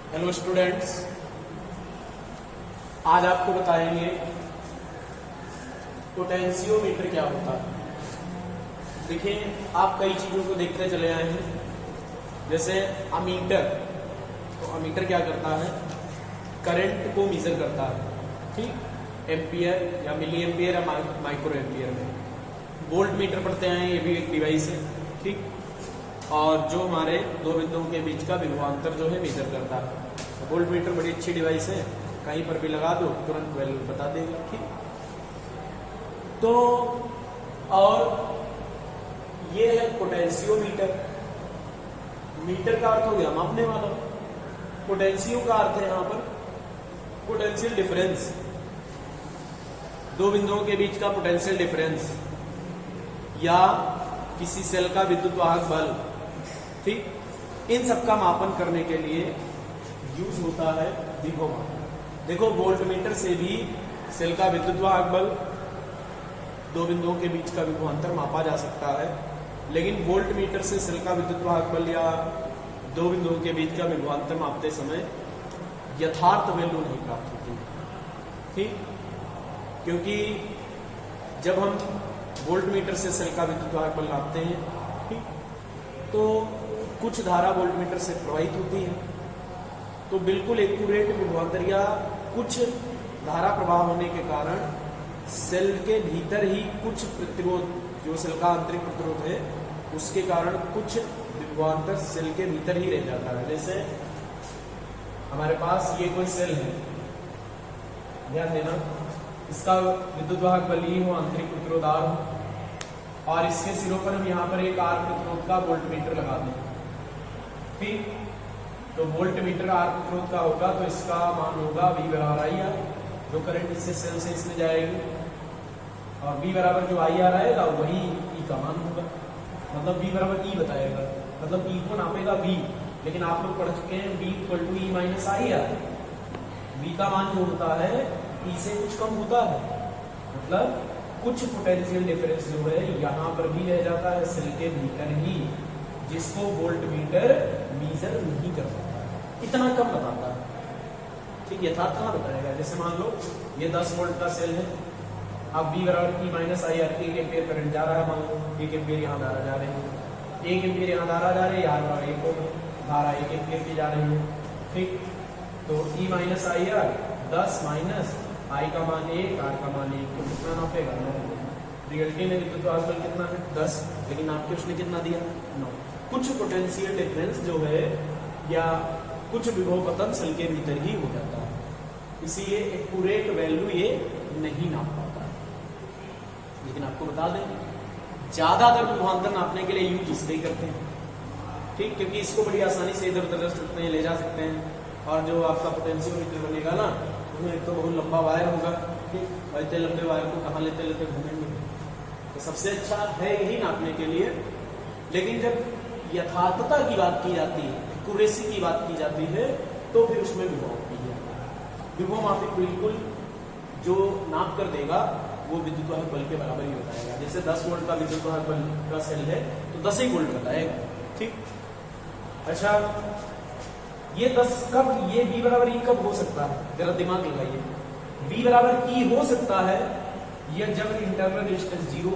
Hello students, आज आपको बताएंगे पोटेंशियोमीटर क्या होता है। देखिए, आप कई चीजों को देखते चले आए हैं, जैसे अमीटर। तो अमीटर क्या करता है? करंट को मेजर करता है, ठीक, एम्पियर या मिली एम्पियर या माइक्रो एम्पियर में। वोल्ट मीटर पढ़ते हैं, ये भी एक डिवाइस है, ठीक। और जो हमारे दो बिंदुओं के बीच का विभवांतर जो है मेजर करता है। वोल्ट मीटर बड़ी अच्छी डिवाइस है, कहीं पर भी लगा दो तुरंत वैल्यू बता देगा, ठीक। तो और ये है पोटेंशियोमीटर। मीटर का अर्थ हो गया मापने वाला, पोटेंशियो का अर्थ है यहाँ पर पोटेंशियल डिफरेंस, दो बिंदुओं के बीच का पोटेंशियल डिफरेंस या किसी सेल का विद्युत वाहक बल, ठीक। इन सब का मापन करने के लिए यूज होता है विभव मापन। देखो, वोल्ट मीटर से भी सेल का विद्युत वाहक बल, दो बिंदुओं के बीच का विभवांतर मापा जा सकता है, लेकिन वोल्ट मीटर से सेल का विद्युत वाहक बल या दो बिंदुओं के बीच का विभवांतर मापते समय यथार्थ वैल्यू नहीं प्राप्त होती, ठीक। क्योंकि जब हम वोल्ट मीटर से सेल का विद्युत वाहक बल नापते हैं, ठीक, तो कुछ धारा वोल्ट मीटर से प्रवाहित होती है, तो बिल्कुल एक्यूरेट विभवांतर या कुछ धारा प्रवाह होने के कारण सेल के भीतर ही कुछ प्रतिरोध, जो सेल का आंतरिक प्रतिरोध है, उसके कारण कुछ विभवांतर सेल के भीतर ही रह जाता है। जैसे हमारे पास ये कोई सेल है, ध्यान देना, इसका विद्युत वाहक बल ही हो, आंतरिक प्रतिरोध R हो, और इसके सिरों पर हम यहाँ पर एक R प्रतिरोध का वोल्ट मीटर लगा दें, ठीक। तो वोल्ट मीटर R प्रतिरोध का होगा, तो इसका मान होगा V बराबर IR, जो करंट इससे सेल से इसमें जाएगी, और V बराबर जो IR आएगा वही E का मान होगा, मतलब V बराबर E बताएगा, मतलब E को नापेगा V। लेकिन आप लोग पढ़ चुके हैं V equal to E minus IR। V का मान जो होता है E से कुछ कम होता है, मतलब कुछ पोटेंशियल डिफरेंस जो है यहाँ पर भी रह जाता है सेल के भीतर ही, जिसको वोल्ट मीटर मेजर नहीं कर पाता, इतना कम बताता है, ठीक। यथार्थ कहाँ बताएगा? जैसे मान लो ये 10 वोल्ट का सेल है, अब V बराबर E minus IR, 1 ampere current जा रहा है, मान लो 1 एम्पियर यहाँ धारा जा रही है, 1 एम्पियर यहाँ धारा जा रही है, यहाँ बराबर 1 होगा, धारा 1 एम्पियर की जा रही है, ठीक। तो E minus IR 10 minus I का मान 1, R का मान 1, तो कितना नापेगा? 9। रियलिटी में विद्युत वाहक बल कितना है? 10, लेकिन आपके उसने कितना दिया? 9। कुछ पोटेंशियल डिफरेंस जो है या कुछ विभव पतन सेल के भीतर ही हो जाता है, इसीलिए एक्यूरेट वैल्यू ये नहीं नाप पाता है। लेकिन आपको बता दें, ज्यादातर विभवांतर नापने के लिए यूज इसलिए करते हैं, ठीक, क्योंकि इसको बड़ी आसानी से इधर उधर रख सकते हैं, ले जा सकते हैं। और जो आपका पोटेंशियोमीटर बनेगा ना, उसमें एक तो बहुत लंबा वायर होगा, ठीक, और इतने लंबे वायर को कहाँ लेते लेते घूमेंगे, तो सबसे अच्छा है यही नापने के लिए। लेकिन जब यथार्थता की बात की जाती है, एक्यूरेसी की बात की जाती है, तो फिर उसमें विभव की जाती है। विभव मापिक बिल्कुल जो नाप कर देगा वो विद्युत वाहक बल के बराबर ही बताएगा। जैसे 10 वोल्ट का विद्युत वाहक बल का सेल है तो 10 ही वोल्ट बताएगा, ठीक। अच्छा, ये 10 कब, ये V बराबर E कब हो सकता है? जरा दिमाग लगाइए। V बराबर E हो सकता है या जब इंटरनल रेजिस्टेंस 0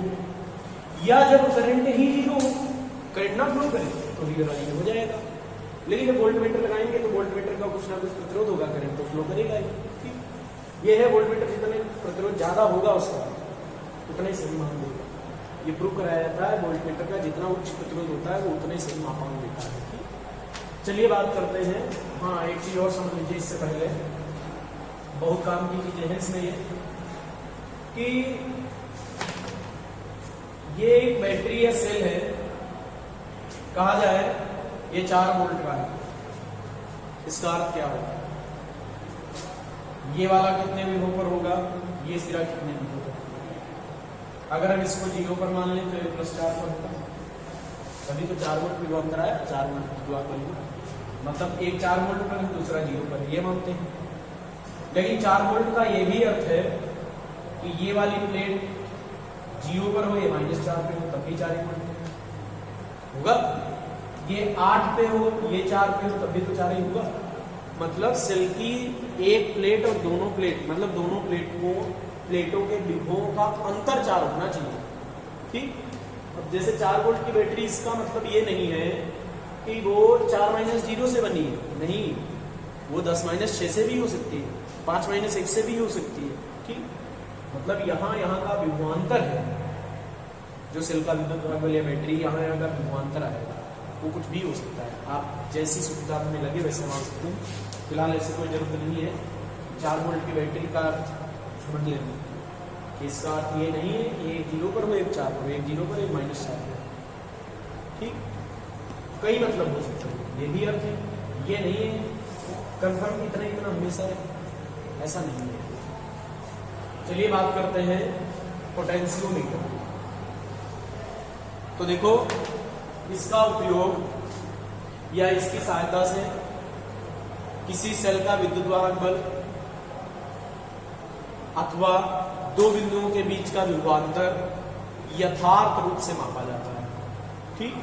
या जब करंट ही 0, करंट ना फ्लो करे तो V बराबर E हो जाएगा। लेकिन जब वोल्ट मीटर लगाएंगे तो वोल्ट मीटर का कुछ ना कुछ प्रतिरोध होगा, करंट तो फ्लो करेगा ही, ठीक। ये है वोल्ट मीटर, जितने प्रतिरोध ज्यादा होगा उसका उतना ही सही मान देगा। ये प्रूव कराया जाता है, वोल्ट मीटर का जितना उच्च प्रतिरोध होता है वो उतना ही सही मापांक देता है, ठीक। चलिए बात करते हैं, हाँ एक चीज और समझ लीजिए इससे पहले, बहुत काम की चीजें हैं इसमें, ये कि ये एक बैटरी या सेल है, कहा जाए ये 4 वोल्ट का है, इसका अर्थ क्या होगा? ये वाला कितने विभव पर होगा, ये सिरा कितने विभव पर? अगर हम इसको 0 पर मान लें तो ये +4 पर होगा, तभी तो 4 वोल्ट विभवांतर आया, 4 वोल्ट विभव पर, मतलब एक 4 वोल्ट पर दूसरा 0 पर, ये मानते हैं। लेकिन 4 वोल्ट का ये भी अर्थ है कि ये वाली प्लेट 0 पर हो, ये -4 पे हो, तब भी 4 वोल्ट होगा। ये 8 पे हो, ये 4 पे हो, तब भी तो 4 ही होगा। मतलब सेल की एक प्लेट और दोनों प्लेट, मतलब दोनों प्लेटों के विभवों का अंतर 4 होना चाहिए। ठीक, अब जैसे 4 वोल्ट की बैटरी, इसका मतलब ये नहीं है कि वो 4-0 से बनी है, नहीं, वो 10-6 से भी हो सकती है, 5-1 से भी हो सकती है। ठीक, मतलब यहाँ का विभवांतर है जो सेल का विद्युत भाग बल या बैटरी, यहाँ का विभवांतर आएगा, वो कुछ भी हो सकता है। आप जैसी सुविधा में लगे वैसे मान सकते हैं। फिलहाल ऐसे कोई जरूरत नहीं है। 4 वोल्ट की बैटरी का समझ लेना कि इसका अर्थ ये नहीं है कि एक 0 पर हो एक 4 पर, एक 0 पर एक -4 पर। ठीक, कई मतलब हो सकते हैं, ये भी अर्थ है, ये नहीं है कंफर्म इतना हमेशा ऐसा नहीं है। चलिए बात करते हैं पोटेंशियोमीटर। तो देखो, इसका उपयोग या इसकी सहायता से किसी सेल का विद्युत वाहक बल अथवा दो बिंदुओं के बीच का विभवांतर यथार्थ रूप से मापा जाता है। ठीक,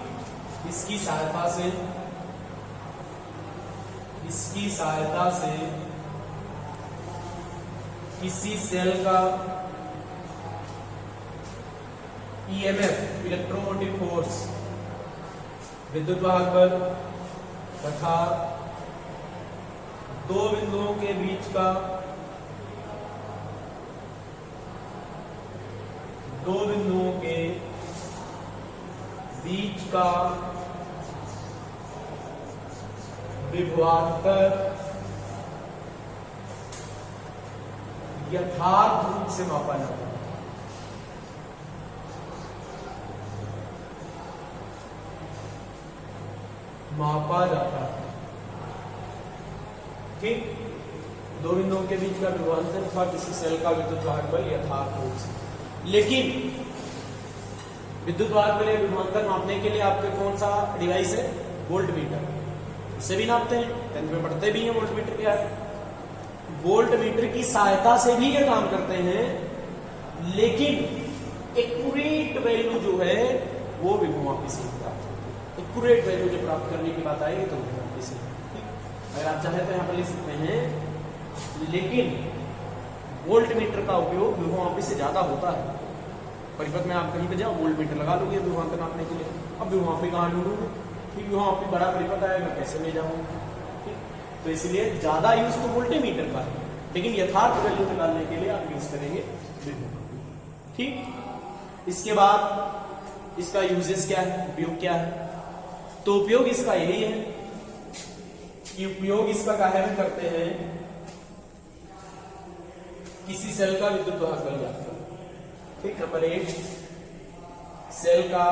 इसकी सहायता से किसी सेल का ईएमएफ, इलेक्ट्रोमोटिव फोर्स, विद्युत वाहक बल तथा दो बिंदुओं के बीच का विभवांतर यथार्थ रूप से मापा जाता है। ठीक, दो बिंदुओं के बीच का विभवांतर अथवा किसी सेल का विद्युत वाहक बल यथार्थ रूप से। लेकिन विद्युत वाहक बल या विभवांतर मापने के लिए आपके कौन सा डिवाइस है? Volt meter. इससे भी नापते हैं, 10th में पढ़ते भी हैं वोल्ट मीटर क्या है। वोल्ट मीटर की सहायता से भी ये काम करते हैं, लेकिन एक्यूरेट वैल्यू जो है वो विभवमापी से प्राप्त होती है। एक्यूरेट वैल्यू जो प्राप्त करने की बात आएगी तो विभवमापी से। अगर आप चाहे तो यहाँ पर लिख सकते हैं, लेकिन वोल्ट मीटर का उपयोग विभवमापी से ज्यादा होता है। परिपथ में आप कहीं पे जाओ, वोल्ट मीटर लगा लोगे विभवांतर नापने के लिए। अब विभवमापी कहाँ ढूंढोगे? ठीक, विभवमापी बड़ा परिपथ आएगा, कैसे ले जाऊंगा? ठीक, तो इसलिए ज्यादा यूज तो वोल्टमीटर का है, लेकिन यथार्थ वैल्यू निकालने के लिए आप यूज करेंगे विभवमापी। ठीक, इसके बाद इसका यूजेस क्या है, उपयोग क्या है? तो उपयोग इसका यही है कि उपयोग इसका काहे में करते हैं, किसी सेल का विद्युत वाहक बल ज्ञात करना। ठीक, नंबर 1, सेल का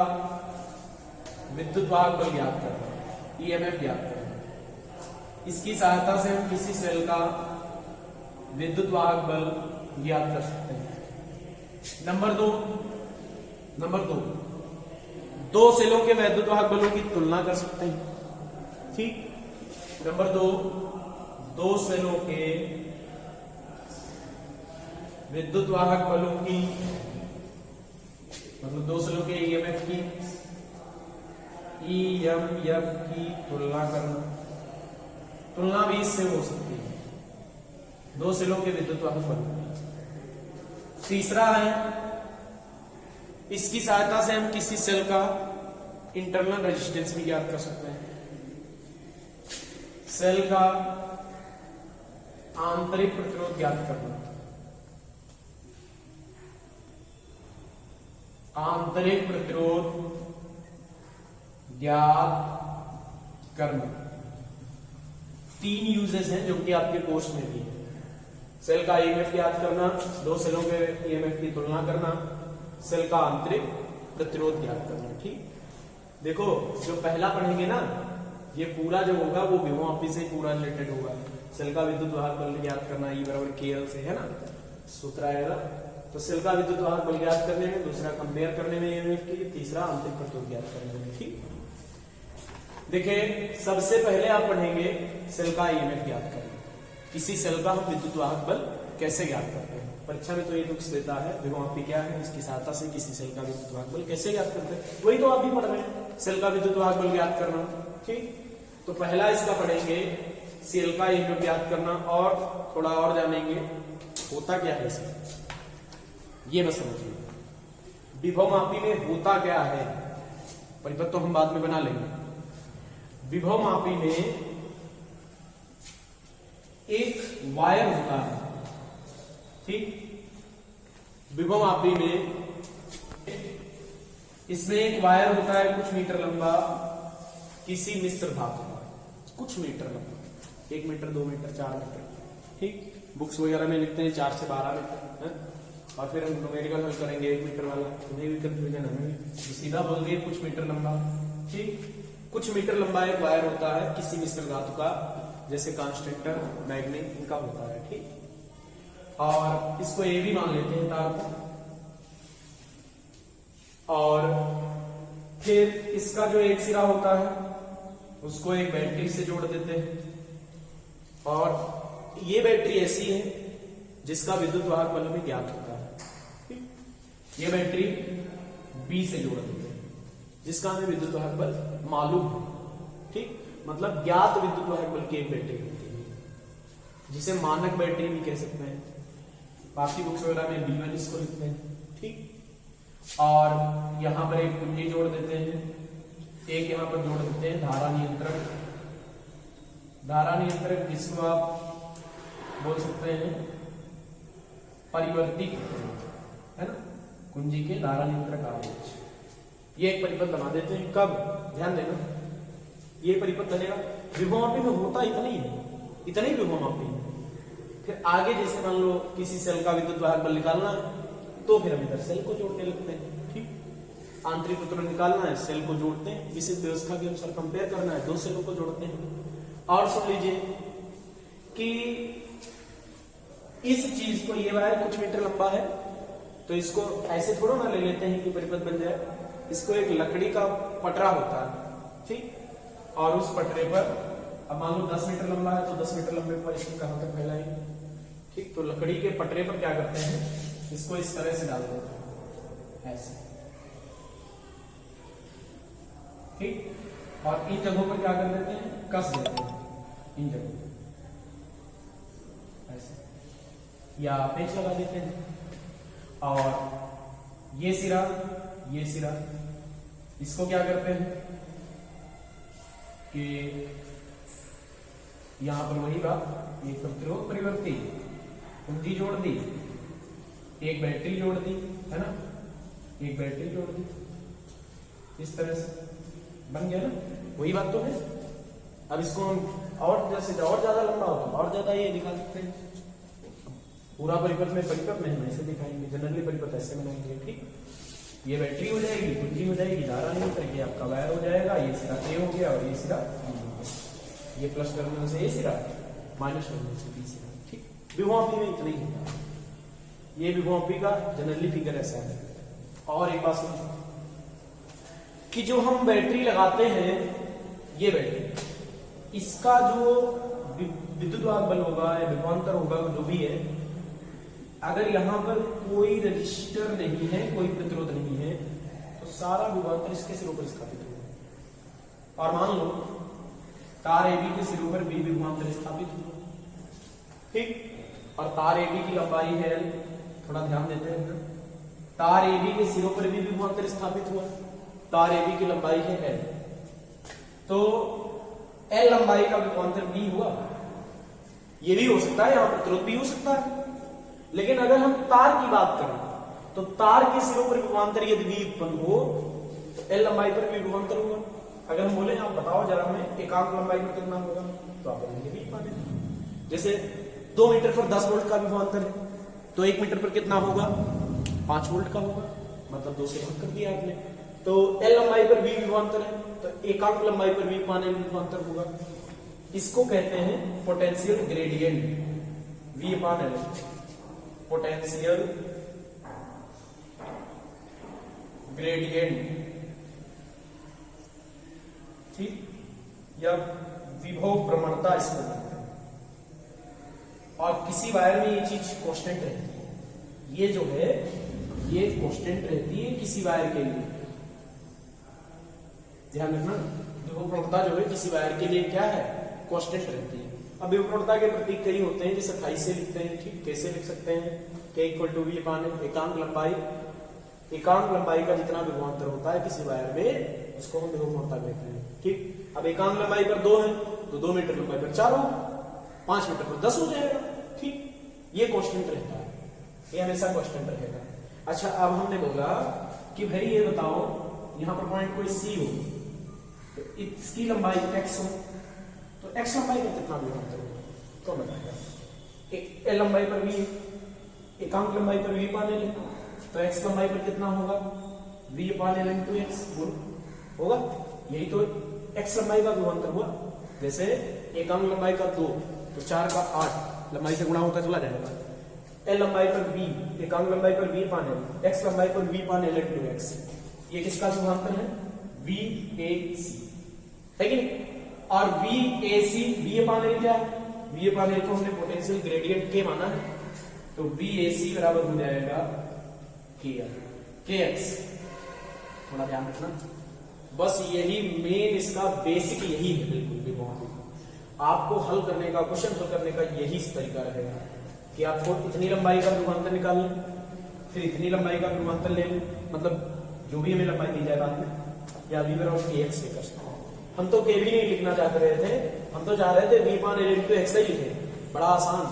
विद्युत वाहक बल ज्ञात करना, ईएमएफ ज्ञात करना। इसकी सहायता से हम किसी सेल का विद्युत वाहक बल ज्ञात कर सकते हैं। नंबर दो, दो सेलों के विद्युत वाहक बलों की तुलना कर सकते हैं। ठीक, नंबर 2, दो सेलों के विद्युत वाहक बलों की, मतलब दो सेलों के ईएमएफ की तुलना करना। तुलना भी इससे हो सकती है, दो सेलों के विद्युत वाहक बल। तीसरा है, इसकी सहायता से हम किसी सेल का इंटरनल रेजिस्टेंस भी ज्ञात कर सकते हैं। सेल का आंतरिक प्रतिरोध ज्ञात करना, आंतरिक प्रतिरोध ज्ञात करना। 3 यूजेस हैं जो कि आपके कोर्स में भी है। सेल का ईएमएफ ज्ञात करना, दो सेलों के ईएमएफ की तुलना करना, सेल का आंतरिक प्रतिरोध ज्ञात करना। ठीक, देखो जो पहला पढ़ेंगे ना, ये पूरा जो होगा वो विभवमापी से पूरा रिलेटेड होगा। सेल का विद्युत वाहक बल ज्ञात करना E = KL से, है ना, सूत्र आएगा। तो सेल का विद्युत वाहक बल ज्ञात करने में, दूसरा कंपेयर करने में ईएमएफ की, तीसरा आंतरिक प्रतिरोध ज्ञात करने में। ठीक, देखिए सबसे पहले आप पढ़ेंगे सेल का ईएमएफ ज्ञात करना। किसी सेल का हम विद्युत वाहक बल कैसे ज्ञात करते हैं? परीक्षा में तो ये टुक्स देता है, विभवमापी क्या है, इसकी सहायता से किसी सेल का विद्युत वाहक बल कैसे ज्ञात करते हैं। वही तो आप भी पढ़ रहे हैं, सेल का विद्युत वाहक बल ज्ञात करना। ठीक, तो पहला इसका पढ़ेंगे सेल का ईएमएफ याद करना और थोड़ा और जानेंगे होता क्या है इसमें, ये बस समझिए। विभव मापी में होता क्या है, परिपथ तो हम बाद में बना लेंगे। विभव मापी में एक वायर होता है, ठीक। विभव मापी में इसमें एक वायर होता है कुछ मीटर लंबा, किसी मिश्र धातु का, कुछ मीटर लंबा, 1 मीटर 2 मीटर 4 मीटर, ठीक। बुक्स वगैरह में लिखते हैं 4 से 12 मीटर है? और फिर हम न्यूमेरिकल हल करेंगे 1 मीटर वाला, उन्हें भी कंफ्यूजन हमें सीधा बोल दिए कुछ मीटर लंबा, ठीक। कुछ मीटर लंबा एक वायर होता है किसी मिश्र धातु का, जैसे कांस्टेंटर, मैग्नीज, इनका होता है, ठीक। और इसको ए भी मान लेते हैं तार को, और फिर इसका जो एक सिरा होता है उसको एक बैटरी से जोड़ देते हैं, और ये बैटरी ऐसी है जिसका विद्युत वाहक बल भी ज्ञात होता है, ये बैटरी बी से जोड़ देते हैं जिसका हमें विद्युत वाहक बल मालूम है, ठीक। मतलब ज्ञात विद्युत वाहक बल की एक बैटरी होती है, जिसे मानक बैटरी भी कह सकते हैं, बाकी बुक्स वगैरह में B1 इसको लिखते हैं, ठीक। और यहां पर एक कुंजी जोड़ देते हैं, एक यहां पर जोड़ देते हैं धारा नियंत्रक, धारा नियंत्रक जिसको आप बोल सकते हैं परिवर्ती, है ना, कुंजी के धारा नियंत्रक आवेश, ये एक परिपथ बना देते हैं। कब, ध्यान देना, ये परिपथ बनेगा। विभव मापी में होता इतना ही है, इतना ही विभव मापी। फिर आगे जैसे मान लो किसी सेल का विद्युत वाहक बल निकालना है तो फिर हम इधर सेल को जोड़ने लगते हैं, ठीक। आंतरिक उत्तरण निकालना है, सेल को जोड़ते हैं, इसी व्यवस्था के अनुसार कंपेयर करना है, 2 सेलों को जोड़ते हैं। और सुन लीजिए कि इस चीज को, ये वायर कुछ मीटर लंबा है तो इसको ऐसे थोड़ा ना ले लेते हैं कि परिपथ बन जाए, इसको एक लकड़ी का पटरा होता है, ठीक। और उस पटरे पर अब मान लो 10 मीटर लंबा है तो 10 मीटर लंबे पर इसको कहां तक फैलाएंगे, ठीक। तो लकड़ी के पटरे पर क्या करते हैं, इसको इस तरह से डाल देते हैं ऐसे, ठीक। और इन जगहों पर क्या कर देते हैं, कस देते हैं इन जगहों ऐसे, या पेच लगा देते हैं। और ये सिरा, ये सिरा, इसको क्या करते हैं कि यहां पर वही बात, एक प्रतिरोध परिवर्ती, कुंजी जोड़ दी, एक बैटरी जोड़ दी, है ना, एक बैटरी जोड़ दी, इस तरह से बन गया ना, वही बात तो है। अब इसको हम और जैसे और ज्यादा लंबा होगा और ज्यादा ये दिखा सकते हैं, पूरा परिपथ में हम ऐसे दिखाएंगे, जनरली परिपथ ऐसे बनाएंगे, ठीक। ये बैटरी हो जाएगी, कुंजी हो जाएगी, धारा नहीं करके आपका वायर हो जाएगा, ये सिरा ए हो गया और ये सिरा बी हो गया, ये प्लस टर्मिनल से ए सिरा, माइनस टर्मिनल से बी सिरा, ठीक। विभव मापी में इतना ही होता है, ये विभव मापी का जनरली फिगर ऐसा है। और एक बात सुनो कि जो हम बैटरी लगाते हैं, ये बैटरी, इसका जो विद्युत वाहक बल होगा या विभवांतर होगा, जो भी है, अगर यहां पर कोई रजिस्टर नहीं है, कोई प्रतिरोध नहीं है, तो सारा विभवांतर इसके सिरों पर स्थापित होगा। और मान लो तार AB के सिरों पर B विभवांतर स्थापित हुआ, ठीक। और तार AB की लंबाई है L, थोड़ा ध्यान देते हैं, तार AB के सिरों पर भी विभवांतर स्थापित हुआ, तार AB की लंबाई है L, तो L लंबाई का विभवांतर B हुआ। ये भी हो सकता है, यहां प्रतिरोध भी हो सकता है, लेकिन अगर हम तार की बात करें तो तार के सिरों पर विभवांतर यदि V उत्पन्न हो तो L लंबाई पर भी विभवांतर होगा। अगर हम बोले आप बताओ जरा हमें एकांक लंबाई पर कितना होगा, तो आप बोलेंगे V मान लीजिए, जैसे 2 मीटर पर 10 वोल्ट का विभवांतर है तो 1 मीटर पर कितना होगा, 5 वोल्ट का होगा, मतलब 2 से भाग कर दिया आपने। तो L लंबाई पर V विभवांतर है तो एकांक लंबाई पर V मान विभवांतर होगा। इसको कहते हैं पोटेंशियल ग्रेडियंट, V अपान L, पोटेंशियल ग्रेडियंट, ठीक, या विभव प्रवणता इसको कहते हैं। और किसी वायर में ये चीज कांस्टेंट रहती है, ये जो है ये कांस्टेंट रहती है किसी वायर के लिए, ध्यान रखना। विभव प्रवणता जो है किसी वायर के लिए क्या है, कांस्टेंट रहती है। अब विभवपूर्णता के प्रतीक कई होते हैं, जैसे 28 से लिखते हैं। ठीक, कैसे लिख सकते हैं? k equal to V upon एकांक लंबाई का जितना विभवांतर होता है किसी वायर में, उसको हम विभवपूर्णता कहते हैं। ठीक, अब एकांक लंबाई पर 2 है तो 2 मीटर लंबाई पर 4 होगा, 5 मीटर पर 10 हो जाएगा। ठीक, ये कांस्टेंट रहता है, ये हमेशा कांस्टेंट रहेगा। अच्छा, अब हमने बोला कि भाई ये बताओ, यहां पर पॉइंट कोई सी हो तो इसकी लंबाई x हो, तो x लंबाई का कितना विभवांतर होगा? कौन बताएगा? एल लंबाई पर v, एकांक लंबाई पर v पाने ले, तो x लंबाई पर कितना होगा? v पाने ले इंटू x गुण होगा। यही तो x लंबाई का विभवांतर हुआ। जैसे एकांक लंबाई का 2 तो 4 का 8 लंबाई से गुणा होता चला जाएगा। एल लंबाई पर v, एकांक लंबाई पर v पाने, x लंबाई पर v पाने ले इंटू x, ये किसका विभवांतर है? VAC है कि नहीं? और VAC, V पाने क्या है? V पाने को हमने पोटेंशियल ग्रेडियंट K माना है, तो VAC बराबर हो जाएगा KX। थोड़ा ध्यान रखना, बस यही मेन इसका बेसिक यही है, बिल्कुल विभवांतर। आपको हल करने का, क्वेश्चन हल करने का यही तरीका रहेगा कि आपको इतनी लंबाई का विभवांतर निकाल लें, फिर इतनी लंबाई का विभवांतर ले लें, मतलब जो भी हमें लंबाई दी जाए बाद में, या v बराबर kx से कर सकते हैं। हम तो k भी नहीं लिखना चाह रहे थे, हम तो चाह रहे थे v पान l इंटू x ही लिखे, बड़ा आसान,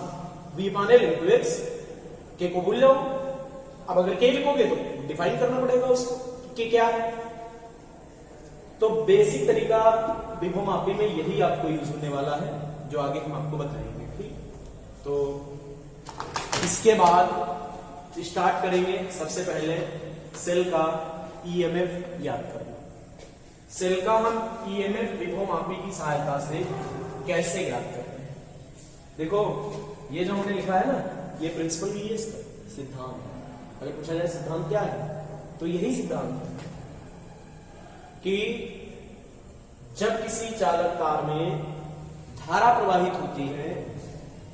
v पान l इंटू x, k को भूल जाओ। अब अगर k लिखोगे तो डिफाइन करना पड़ेगा उसको कि क्या है। तो बेसिक तरीका विभवमापी में यही आपको यूज होने वाला है, जो आगे हम आपको बताएंगे। ठीक, तो इसके बाद स्टार्ट करेंगे। सबसे पहले सेल का ईएमएफ याद करना। सेल का हम ईएमएफ विभवमापी की सहायता से कैसे ज्ञात करते हैं? देखो, ये जो हमने लिखा है ना, ये प्रिंसिपल भी है इसका, सिद्धांत। अगर पूछा जाए सिद्धांत क्या है, तो यही सिद्धांत है कि जब किसी चालक तार में धारा प्रवाहित होती है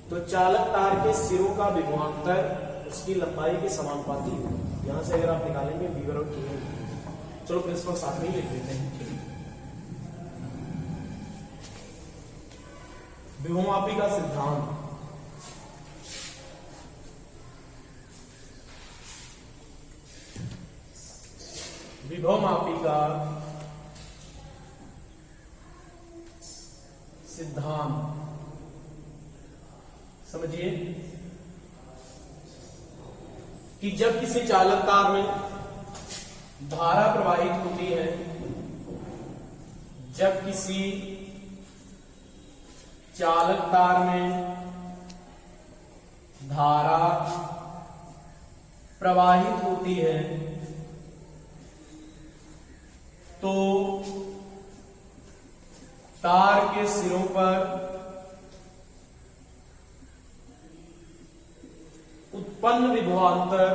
तो चालक तार के सिरों का विभवांतर उसकी लंबाई के समानुपाती है। यहां से अगर आप निकालेंगे v बराबर k, चलो प्रिंसिपल साथ में ही लिख देते हैं। विभवमापी का सिद्धांत, विभवमापी का सिद्धांत समझिए कि जब किसी चालक तार में धारा प्रवाहित होती है, जब किसी चालक तार में धारा प्रवाहित होती है तो तार के सिरों पर उत्पन्न विभवांतर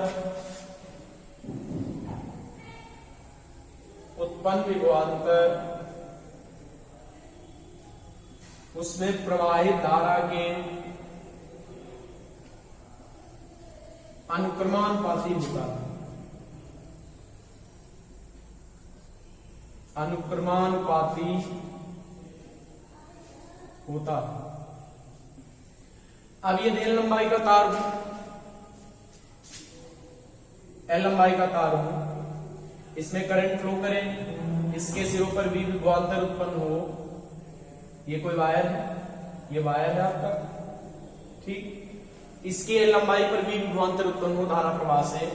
उसमें प्रवाहित धारा के अनुक्रमानुपाती होता है। अनुक्रमानुपाती होता है। अब ये एल लंबाई का तार हो, एल लंबाई का तार हो, इसमें करंट फ्लो करें, इसके सिरों पर भी विभवांतर उत्पन्न हो। ये कोई वायर है, ये वायर है आपका, ठीक। इसकी एल लंबाई पर भी विभवांतर उत्पन्न हो धारा प्रवाह से,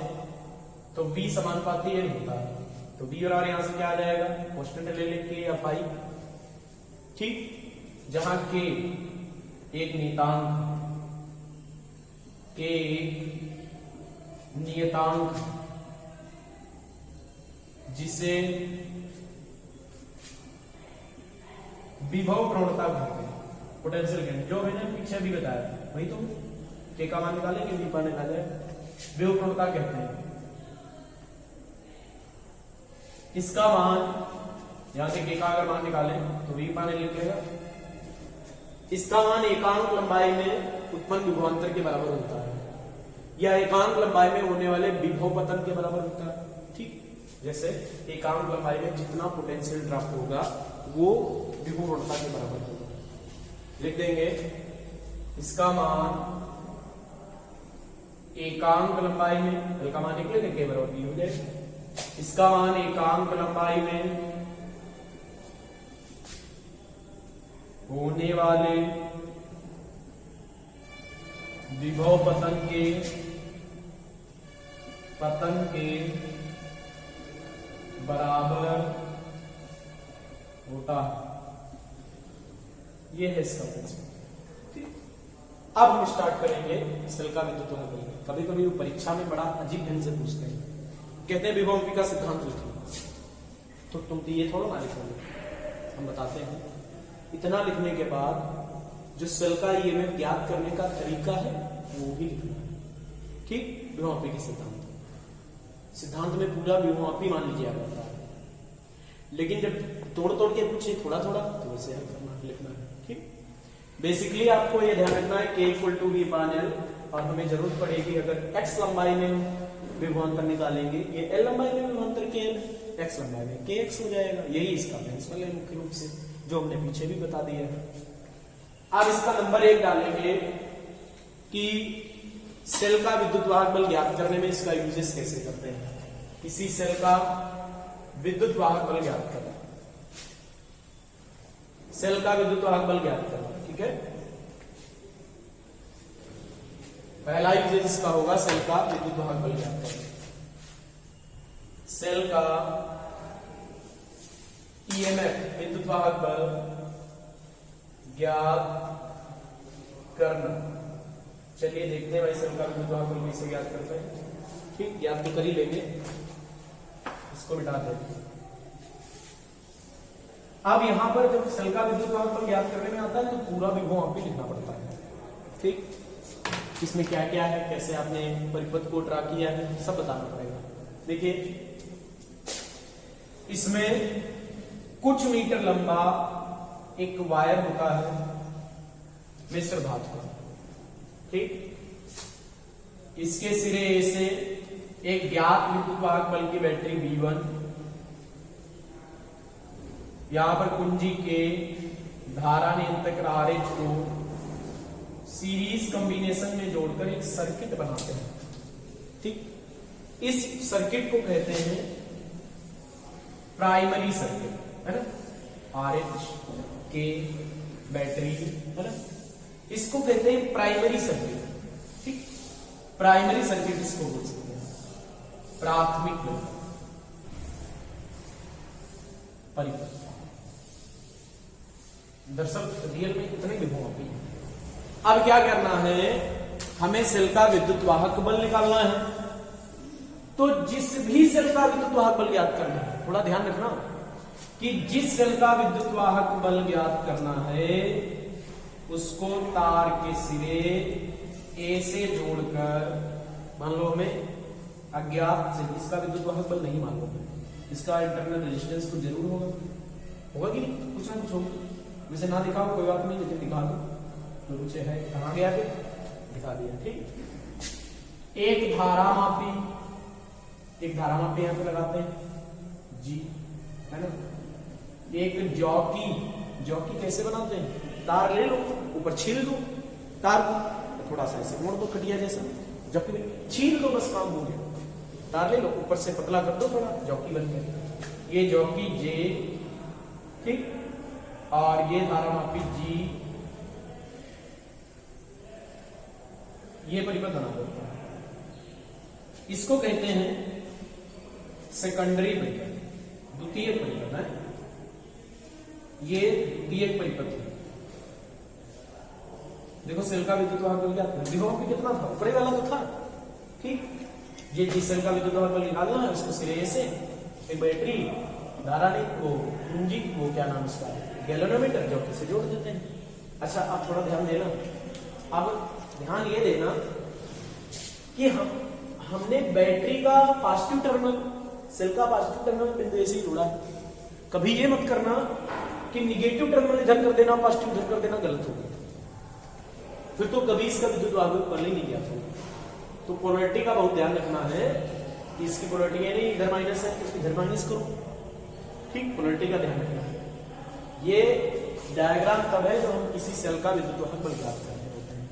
तो V समानुपाती एल होता है। तो V और R यहां से क्या आ जाएगा? कांस्टेंट ले लेके या फाई, ठीक। जहां K एक नियतांक, K एक नियतांक जिसे विभव प्रवणता कहते हैं, पोटेंशियल गेन, जो मैंने पीछे भी बताया वही तो। K का मान निकालेंगे, V का निकाले, विभव प्रवणता कहते हैं। इसका मान यहां से K का अगर मान निकालें तो V पाने लिखेगा। इसका मान एकांक लंबाई में उत्पन्न विभवांतर के बराबर होता है, या एकांक लंबाई में होने वाले विभव पतन के बराबर होता है, ठीक। जैसे एकांक लंबाई में जितना पोटेंशियल ड्रॉप होगा वो विभव प्रवणता के बराबर होगा। लिख देंगे इसका मान एकांक लंबाई में, एल का मान निकले के बराबर बी हो जाएगा। इसका मान एकांक लंबाई में होने वाले विभव पतन के बराबर होता है। ये है इसका प्रिंसिपल। अब हम स्टार्ट करेंगे सेल का विद्युत वाहक। कभी कभी वो परीक्षा में बड़ा अजीब ढंग से पूछते हैं, कहते हैं विभवापी का सिद्धांत लिखिए, तो तुम तो ये थोड़ा ना लिखोगे, हम बताते हैं। इतना लिखने के बाद जो सेल का ईएमएफ ज्ञात करने का तरीका है वो भी लिखना है। ठीक, विभवापी के सिद्धांत में पूरा विभवापी मान लीजिए आ जाता है, लेकिन जब तोड़ तोड़ के पूछे थोड़ा थोड़ा तो वैसे करना लिखना है। ठीक, बेसिकली आपको ये ध्यान रखना है k equal to V upon L, और हमें जरूरत पड़ेगी अगर x लंबाई में विभवांतर निकालेंगे, ये l लंबाई में विभवांतर के x लंबाई में kx हो जाएगा। यही इसका प्रिंसिपल है मुख्य रूप से, जो हमने पीछे भी बता दिया है। अब इसका नंबर 1 डालेंगे कि सेल का विद्युत वाहक बल ज्ञात करने में इसका यूजेस कैसे करते हैं। किसी सेल का विद्युत वाहक बल ज्ञात करना, सेल का विद्युत वाहक बल ज्ञात करना, ठीक है। पहला यूजेस इसका होगा सेल का विद्युत वाहक बल ज्ञात करना। सेल का ईएमएफ विद्युत वाहक बल ज्ञात करना। चलिए देखते हैं भाई सेल का विद्युत वाहक बल कैसे ज्ञात करते हैं। ठीक, ज्ञात तो कर ही लेंगे, इसको मिटा देंगे। अब यहां पर जब सेल का विद्युत वाहक बल ज्ञात करने में आता है तो पूरा विभवापी लिखना पड़ता है। ठीक, इसमें क्या क्या है, कैसे आपने परिपथ को ड्रा किया है, सब बताना पड़ेगा। देखिए इसमें कुछ मीटर लंबा एक वायर होता है मिश्र धातु का। ठीक, इसके सिरे ए से एक ज्ञात विद्युत वाहक बल की बैटरी V1, यहां पर कुंजी के धारा नियंत्रक RH को सीरीज कॉम्बिनेशन में जोड़कर एक सर्किट बनाते हैं। ठीक, इस सर्किट को कहते हैं प्राइमरी सर्किट, है ना। RH के बैटरी, है ना, इसको कहते हैं प्राइमरी सर्किट। ठीक, प्राइमरी सर्किट इसको बोल सकते हैं, प्राथमिक परिपथ। दरअसल रियल में इतने विभवापी है। अब क्या करना है, हमें सेल का विद्युत वाहक बल निकालना है। तो जिस भी सेल का विद्युत वाहक बल ज्ञात करना है, थोड़ा ध्यान रखना कि जिस सेल का विद्युत वाहक बल ज्ञात करना है उसको तार के सिरे ए से जोड़कर, मान लो हमें अज्ञात से इसका विद्युत वाहक बल नहीं मालूम है, इसका इंटरनल रेजिस्टेंस तो जरूर होगा कि नहीं, कुछ ना कुछ होगा। वैसे ना दिखाओ कोई बात नहीं, लेकिन दिखा दो तो कुछ है। कहां गया फिर, दिखा दिया। ठीक, एक धारा मापी यहां पे लगाते हैं जी, है ना। एक जॉकी कैसे बनाते हैं, तार ले लो, ऊपर छील दो तार को, थोड़ा सा ऐसे मोड़ दो कटिया जैसा, जॉकी छील दो, बस काम हो गया। तार ले लो, ऊपर से पतला कर दो थोड़ा, जॉकी बन गया। ये जॉकी जे, ठीक, और ये धारा मापी जी, ये परिपथ बना देता है। इसको कहते हैं सेकेंडरी परिपथ, द्वितीय परिपथ है। ये द्वितीय परिपथ है। देखो सेल का विद्युत वाहक बल क्या था, विभवापी कितना था, ऊपरी वाला तो था। ठीक, ये जिस सेल का विद्युत वाहक बल निकालना है उसको सिरे से एक बैटरी, धारा नहीं वो कुंजी, वो क्या नाम इसका, गैल्वेनोमीटर, जो से जोड़ देते हैं। अच्छा, आप थोड़ा ध्यान देना। अब ध्यान ये देना कि हमने बैटरी का पॉजिटिव टर्मिनल, सेल का पॉजिटिव टर्मिनल बिंदु ऐसे ही जोड़ा है। कभी ये मत करना कि निगेटिव टर्मिनल इधर कर देना, पॉजिटिव इधर कर देना, गलत हो गया, फिर तो कभी इसका विद्युत वाहक बल ही नहीं गया था। तो पोलैरिटी का बहुत ध्यान रखना है कि इसकी पोलैरिटी यानी इधर माइनस है, इसकी इधर माइनस करो। ठीक, पोलैरिटी का ध्यान रखना है। ये डायग्राम तब है जब हम किसी सेल का विद्युत वाहक बल ज्ञात करते होते हैं।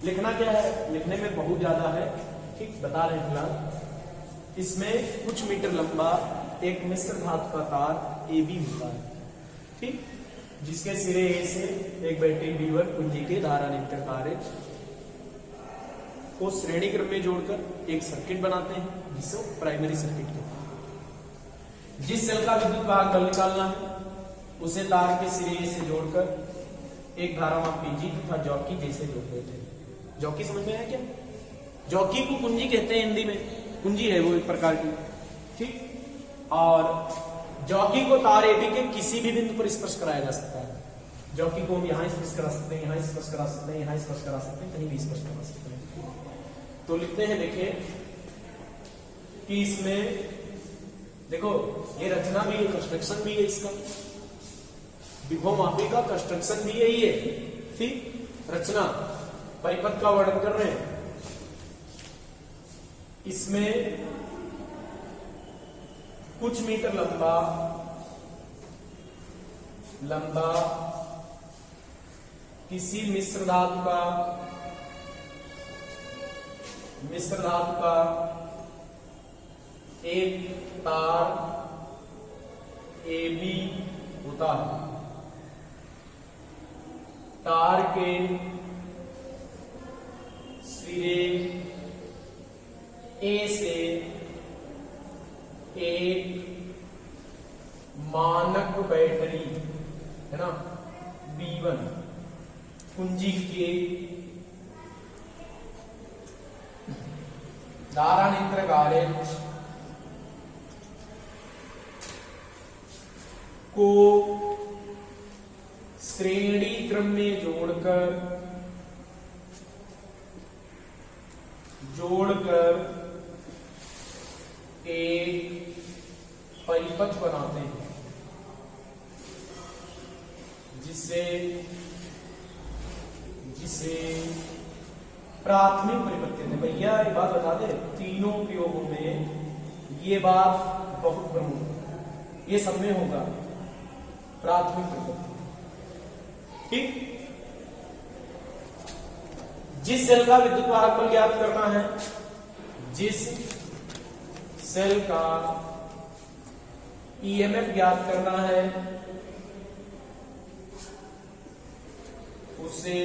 लिखना क्या है, लिखने में बहुत ज्यादा है, ठीक बता रहे हैं फिलहाल। इसमें कुछ मीटर लंबा एक मिश्र धातु का तार AB होता है, ठीक, जिसके सिरे A से एक बैटरी B1 कुंजी के धारानियंत्रक कार्य को श्रेणी क्रम में जोड़कर एक सर्किट बनाते हैं जिसे प्राइमरी सर्किट कहते हैं। जिस सेल का विद्युत वाहक बल निकालना है उसे तार के सिरे A से जोड़कर एक धारामापी G तथा जॉकी जैसे जोड़ देते हैं। जॉकी समझ में आया क्या? जॉकी को कुंजी कहते हैं हिंदी में, कुंजी है वो एक प्रकार की, ठीक। और जॉकी को तार AB के किसी भी बिंदु पर स्पर्श कराया जा सकता है। जॉकी को हम यहाँ स्पर्श करा सकते हैं, यहाँ स्पर्श करा सकते हैं, यहाँ स्पर्श करा सकते हैं, कहीं भी स्पर्श करा सकते हैं। तो लिखते हैं, देखिए कि इसमें देखो ये रचना भी है, कंस्ट्रक्शन भी है, इसका विभवमापी का कंस्ट्रक्शन भी यही है, ठीक। रचना परिपथ का वर्णन कर रहे हैं। इसमें कुछ मीटर लंबा किसी मिश्र धातु का एक तार AB होता है। तार के सिरे A से एक मानक बैटरी है ना B1 कुंजी के धारानियंत्रक आरेख को श्रेणी क्रम में जोड़कर एक परिपथ बनाते हैं जिसे प्राथमिक परिपथ कहते हैं। भैया एक बात बता दे, तीनों प्रयोगों में ये बात बहुत प्रमुख, ये सब में होगा प्राथमिक परिपथ, ठीक। जिस सेल का विद्युत वाहक बल ज्ञात करना है, जिस सेल का EMF ज्ञात करना है उसे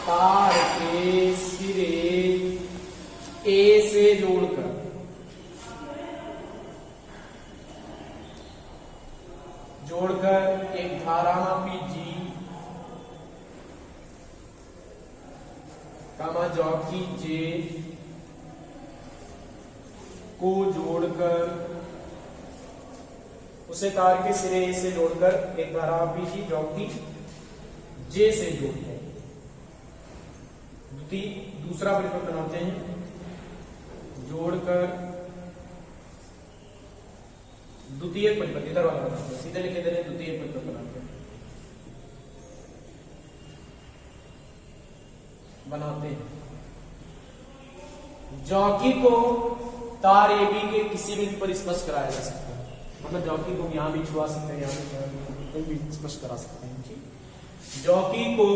तार के सिरे A से जोड़कर एक धारामापी G कामा जॉकी J को जोड़कर उसे तार के सिरे A से जोड़कर एक धारामापी G जॉकी J से जोड़ते हैं। दूसरा परिपथ बनाते हैं, जोड़कर द्वितीय परिपथ, इधर वाला बनाते हैं, सीधे लिखे दे रहे, द्वितीय परिपथ बनाते हैं। जॉकी को तार AB के किसी बिंदु पर स्पर्श कराया जा सकता है, मतलब जॉकी को यहां भी छुआ सकते हैं, यहां भी स्पर्श करा सकते हैं, ठीक। जॉकी को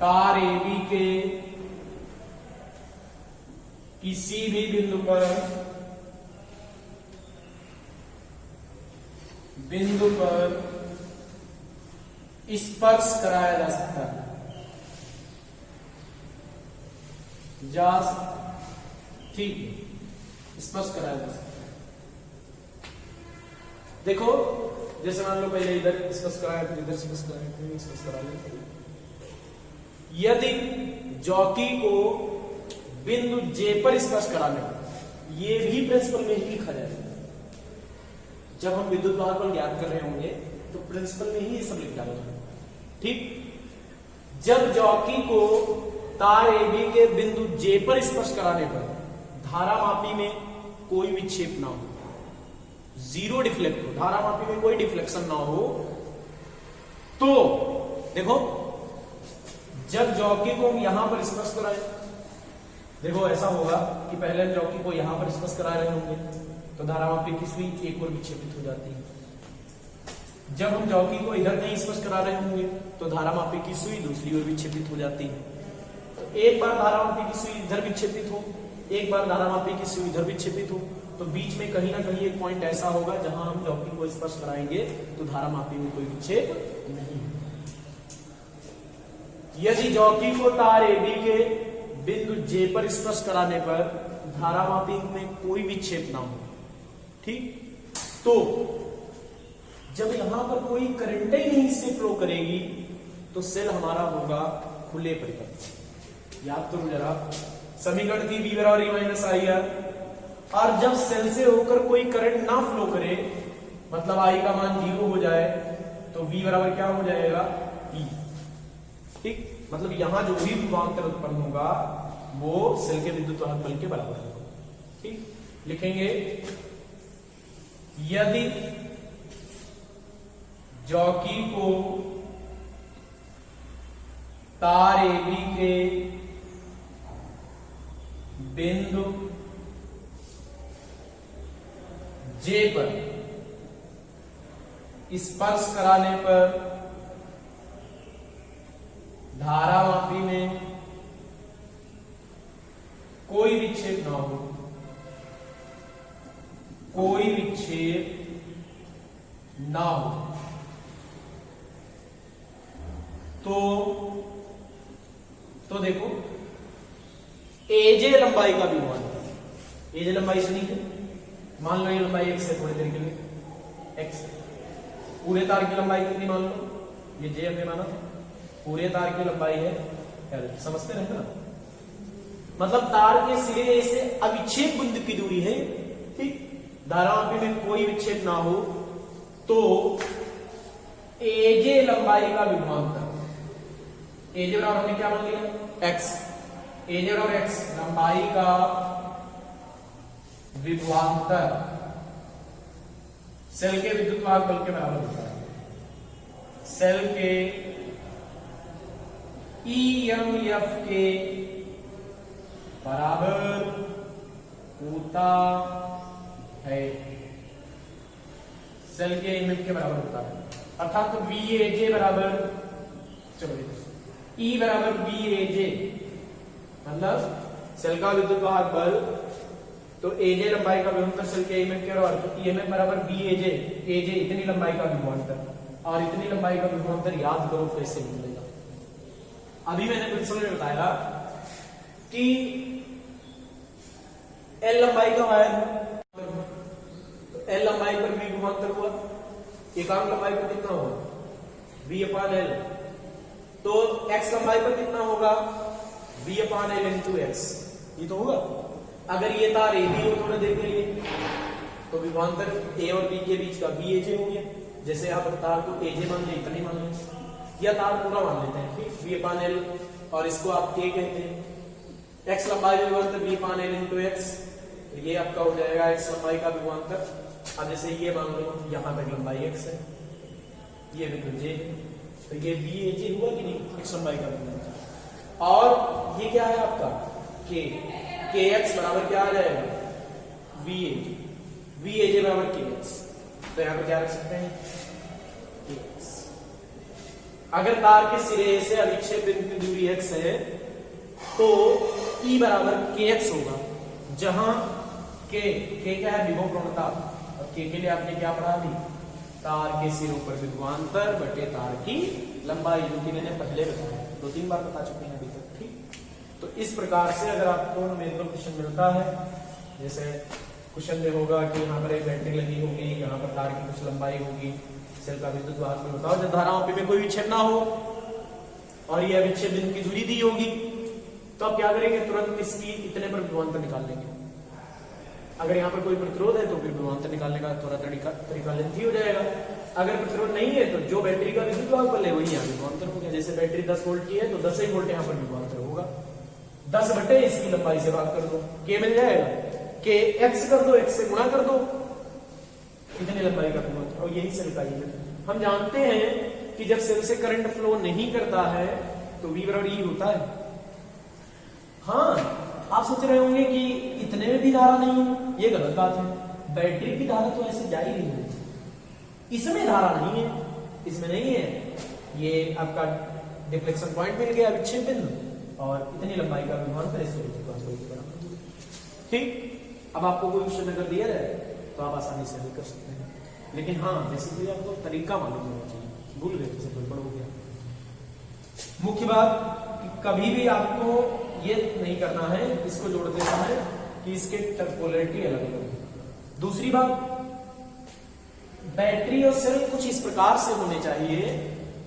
तार AB के किसी भी बिंदु पर स्पर्श कराया जा सकता है, ठीक, स्पर्श कराया जा सकता है। देखो जैसे मान लो पहले इधर स्पर्श कराया, फिर इधर स्पर्श कराया, फिर स्पर्श करा लेते। यदि जॉकी को बिंदु J पर स्पर्श कराने, ये भी प्रिंसिपल में ही लिखा जाएगा। जब हम विद्युत वाहक बल ज्ञात कर रहे होंगे तो प्रिंसिपल में ही ये सब लिख डालेंगे, ठीक। जब जॉकी को तार AB के बिंदु J पर स्पर्श कराने पर धारामापी में कोई विक्षेप ना हो, जीरो डिफ्लेक्ट हो, धारामापी में कोई डिफ्लेक्शन ना हो, तो देखो जब जॉकी को हम यहां पर स्पर्श कराएं, देखो ऐसा होगा कि पहले हम जॉकी को यहां पर स्पर्श करा रहे होंगे तो धारामापी की सुई एक और विक्षेपित हो जाती है, जब हम जॉकी को इधर कहीं स्पर्श करा रहे होंगे तो धारामापी की सुई दूसरी ओर विक्षेपित हो जाती है। तो एक बार धारामापी की सुई इधर विक्षेपित हो, एक बार धारामापी की सुई इधर विक्षेपित हो, तो बीच में कहीं ना कहीं एक पॉइंट ऐसा होगा जहां हम जॉकी को स्पर्श कराएंगे तो धारामापी में कोई विक्षेप नहीं। यदि जॉकी को तार AB के बिंदु J पर स्पर्श कराने पर धारामापी में कोई विक्षेप ना हो, ठीक, तो जब यहां पर कोई करंट ही नहीं इससे फ्लो करेगी तो सेल हमारा होगा खुले परिपथ। याद करो जरा, समीकरण थी V बराबर E माइनस IR, और जब सेल से होकर कोई करंट ना फ्लो करे, मतलब I का मान 0 हो जाए, तो V बराबर क्या हो जाएगा, E, ठीक। मतलब यहां जो भी विभवांतर उत्पन्न होगा वो सेल के विद्युत वाहक बल के बराबर होगा, ठीक। लिखेंगे यदि जॉकी को तार AB के बिंदु J पर स्पर्श कराने पर धारामापी में कोई विक्षेप ना हो, कोई विक्षेप ना हो, तो देखो AJ लंबाई का भी मान, AJ लंबाई इतनी है, मान लो ये लंबाई x है, थोड़ी देर के लिए x, पूरे तार की लंबाई कितनी मान लो, ये J हमने माना, पूरे तार की लंबाई है L, समझते हैं ना। मतलब तार के सिरे से अविक्षेप बिंदु की दूरी है, ठीक, धारामापी में कोई विक्षेप ना हो, तो AJ लंबाई का विभवांतर, AJ बराबर हमने क्या मान लिया, x, AJ बराबर x, लंबाई का विभवांतर सेल के विद्युत वाहक बल के बराबर होता है। सेल के EMF के बराबर होता है, सेल के EMF के बराबर होता है, अर्थात तो VAJ बराबर, चलो E बराबर VAJ, मतलब सेल का विद्युत वाहक बल, तो AJ लंबाई का विभवांतर सेल के EMF के बराबर, तो EMF बराबर VAJ, AJ इतनी लंबाई का विभवांतर, और इतनी लंबाई का विभवांतर याद करो कैसे मिलेगा। अभी मैंने प्रिंसिपल में बताया कि L लंबाई का वायर है, तो L लंबाई पर V विभवांतर हुआ, एकांक लंबाई पर कितना होगा, V अपान L, तो X लंबाई पर कितना होगा, V अपान L इंटू X, ये तो होगा। अगर ये तार AB हो थोड़ा देर के लिए, तो विभवांतर A और B के बीच का VAJ हो गया, जैसे यहाँ पर तार को AJ मान ले, इतनी मान ले, या तार पूरा मान लेते हैं, ठीक, V अपान L, और इसको आप K कहते हैं। X लंबाई विभवांतर V अपान L इंटू X, तो ये आपका हो जाएगा X लंबाई का विभवांतर। अब जैसे ये मान लो यहाँ तक लंबाई X है, ये बिंदु J, तो ये VAJ हुआ कि नहीं, X लंबाई का विभवांतर। और ये क्या है आपका K, KX बराबर क्या आ जाएगा, VAJ, VAJ बराबर KX, तो यहाँ पर क्या रख सकते हैं, KX। अगर तार के सिरे से अविक्षेप बिंदु की दूरी x है तो E बराबर KX होगा, जहां K क्या है, विभव प्रवणता, और K के लिए आपने क्या पढ़ा अभी, तार के सिरों पर विभवांतर बटे तार की लंबाई, जो कि मैंने पहले बताया, 2-3 बार बता चुके हैं अभी तक, ठीक। तो इस प्रकार से अगर आपको न्यूमेरिकल क्वेश्चन मिलता है, जैसे क्वेश्चन में होगा कि यहाँ पर एक बैटरी लगी होगी, यहाँ पर तार की कुछ लंबाई होगी, सेल का विद्युत वाहक में बताओ जब धारामापी में कोई विक्षेप ना हो और ये अविक्षेप बिंदु की दूरी दी होगी, तो आप क्या करेंगे, तुरंत इसकी इतने पर विभवांतर निकाल लेंगे। अगर यहाँ पर कोई प्रतिरोध है तो फिर विभवांतर निकालने का थोड़ा तरीका लेंथी हो जाएगा। अगर प्रतिरोध नहीं है तो जो बैटरी का विद्युत वाहक बल है वही यहाँ विभवांतर होगा। जैसे बैटरी 10 वोल्ट की है तो 10 ही वोल्ट यहाँ पर विभवांतर होगा, 10 बटे इसकी लंबाई से भाग कर दो, K मिल जाएगा, K X कर दो, X से गुणा कर दो, इतनी लंबाई का विभवांतर, और यही सेल का EMF। हम जानते हैं कि जब सेल से करंट फ्लो नहीं करता है तो V बराबर E होता है। हाँ, आप सोच रहे होंगे कि इतने में भी धारा नहीं है, ये गलत बात है, बैटरी की धारा तो ऐसे जा ही नहीं है, इसमें धारा नहीं है, इसमें नहीं है। ये आपका डिफ्लेक्शन पॉइंट मिल गया विक्षेप बिंदु और इतनी लंबाई का विभवांतर इसके बराबर। ठीक, अब आपको कोई क्वेश्चन अगर दिया जाए तो आप आसानी से हल कर सकते हैं, लेकिन हाँ बेसिकली आपको तरीका मालूम होना चाहिए, भूल गए तो सब गड़बड़ हो गया। मुख्य बात कि कभी भी आपको ये नहीं करना है इसको जोड़ते समय कि इसके पोलैरिटी अलग अलग। दूसरी बात, बैटरी और सेल कुछ इस प्रकार से होने चाहिए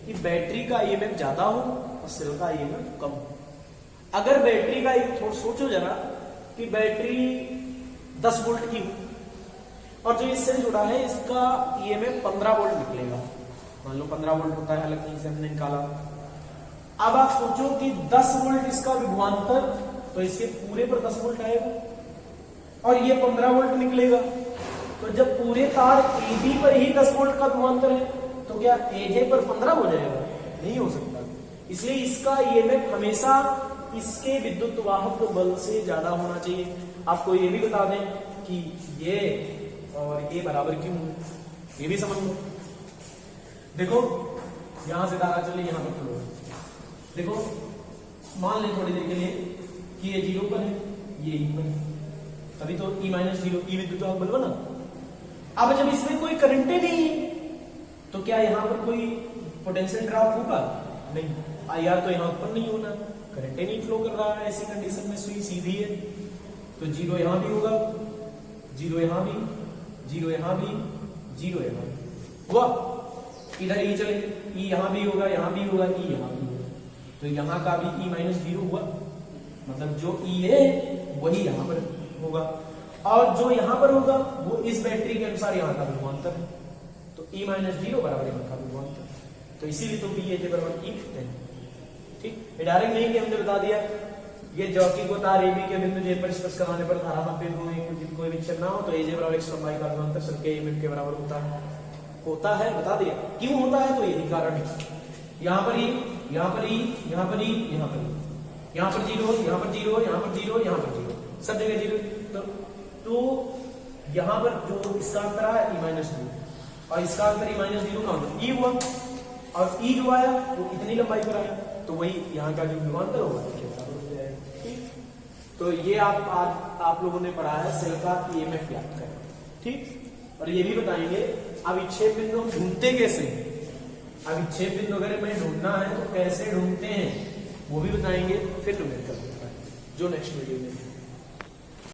कि बैटरी का ईएमएफ ज्यादा हो और सेल का ईएमएफ कम हो। अगर बैटरी का थोड़ा सोचो जरा कि बैटरी 10 वोल्ट की हो और जो इससे जुड़ा है इसका ईएमएफ 15 वोल्ट निकलेगा, मान लो 15 वोल्ट होता है, अलग से हमने निकाला। अब आप सोचो कि 10 वोल्ट इसका विभवांतर, तो इसके पूरे पर 10 वोल्ट आएगा और ये 15 वोल्ट निकलेगा। तो जब पूरे तार एबी पर ही 10 वोल्ट का विभवांतर है तो क्या एजे पर 15 हो जाएगा? नहीं हो सकता। इसलिए इसका ईएमएफ हमेशा इसके विद्युत वाहक बल से ज्यादा होना चाहिए। आपको ये भी बता दें कि ये और ये बराबर क्यों है, ये भी समझ लो। देखो यहां से धारा चले यहां पर फ्लो, देखो मान लें थोड़ी देर के लिए कि ये 0 पर है, ये E पर है, तभी तो E-0 E विद्युत वाहक बल बना। अब जब इसमें कोई करंट ही नहीं है तो क्या यहां पर कोई पोटेंशियल ड्रॉप होगा? नहीं, IR तो यहां उत्पन्न नहीं होना, करंट ही नहीं फ्लो कर रहा है। ऐसी कंडीशन में सुई सीधी है तो 0 यहां भी होगा, 0 यहां भी, 0 यहां भी, 0 यहां भी हुआ। इधर E चले, E यहां भी होगा, यहां भी होगा, E यहां भी होगा, तो यहां का भी E-0 हुआ। मतलब जो E है वही यहां पर होगा और जो यहां पर होगा वो इस बैटरी के अनुसार यहां का विभवांतर है, तो E-0 बराबर यहां का विभवांतर, तो इसीलिए तो BA बराबर E लिखते हैं। ठीक, ये डायरेक्ट नहीं कि हमने बता दिया ये जॉकी को तार AB के बिंदु J पर स्पर्श कराने पर धारा मापित हो, क्योंकि कोई विक्षेप ना हो तो AJ बराबर x लंबाई का विभवांतर सेल के ईएमएफ के बराबर होता है, बता दिया क्यों होता है, तो यही कारण है। यहां पर E, यहां पर E, यहां पर E, यहां पर E, यहां पर 0, यहां पर 0, यहां पर 0, यहां पर 0, सब जगह 0। तो यहां पर जो इसका अंतर आया E-0 और इसका अंतर E-0 का मतलब E हुआ और E जो आया वो इतनी लंबाई पर आया, तो वही यहाँ का जो विभवांतर होगा ठीक। तो ये आप लोगों ने पढ़ा है सेल का ईएमएफ ज्ञात करें, ठीक। और ये भी बताएंगे अब विक्षेप बिंदु हम ढूंढते कैसे, अब विक्षेप बिंदु अगर हमें ढूंढना है तो कैसे ढूंढते हैं वो भी बताएंगे, फिर न्यूमेरिकल जो नेक्स्ट वीडियो में।